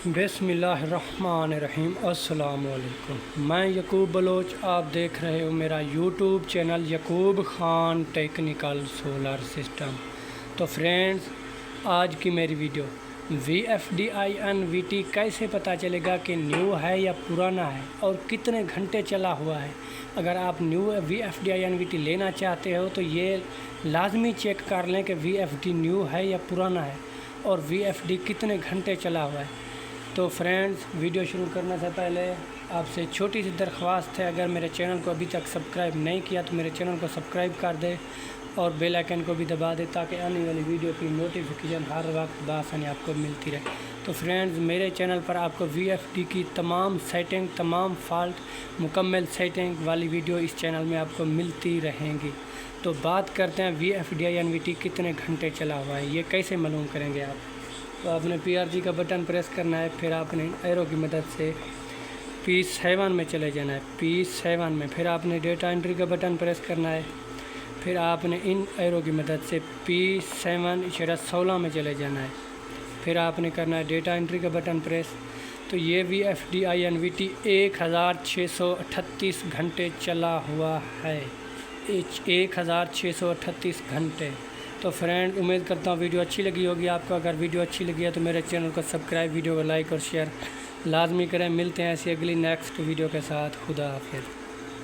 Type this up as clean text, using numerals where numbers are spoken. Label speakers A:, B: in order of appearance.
A: बिस्मिल्लाहिर्रहमानिर्रहीम। अस्सलाम वालेकुम। मैं यकूब बलोच, आप देख रहे हो मेरा YouTube channel Yakub Khan technical solar system. तो फ्रेंड्स, आज की मेरी वीडियो VFDINVT कैसे पता चलेगा कि न्यू है या पुराना है और कितने घंटे चला हुआ है। अगर आप न्यू VFDINVT लेना चाहते हो तो ये लाजमी चेक कर लें कि VFD न्यू है या पुराना है और VFD कितने घंटे चला हुआ है। तो फ्रेंड्स, वीडियो शुरू करने से पहले आपसे छोटी सी दरख्वास्त है, अगर मेरे चैनल को अभी तक सब्सक्राइब नहीं किया तो मेरे चैनल को सब्सक्राइब कर दे और बेल आइकन को भी दबा दे ताकि आने वाली वीडियो की नोटिफिकेशन हर वक्त बआसानी आपको मिलती रहे। तो फ्रेंड्स, मेरे चैनल पर आपको VFD की तमाम सेटिंग, तमाम फॉल्ट मुकम्मल सेटिंग वाली वीडियो इस चैनल में आपको मिलती रहेंगी। तो बात करते हैं VFDINVT कितने घंटे चला हुआ है, ये कैसे मालूम करेंगे आप। तो आपने PRG का बटन प्रेस करना है, फिर आपने एरो की मदद से P7 में चले जाना है। P7 में फिर आपने डेटा एंट्री का बटन प्रेस करना है, फिर आपने इन एरो की मदद से P7/16 में चले जाना है, फिर आपने करना है डेटा एंट्री का बटन प्रेस। तो ये VFDINVT 1638 घंटे चला हुआ है, 1638 घंटे। तो फ्रेंड, उम्मीद करता हूँ वीडियो अच्छी लगी होगी आपको। अगर वीडियो अच्छी लगी है तो मेरे चैनल को सब्सक्राइब, वीडियो को लाइक और शेयर लाजमी करें। मिलते हैं ऐसी अगली नेक्स्ट वीडियो के साथ। खुदा हाफिज़।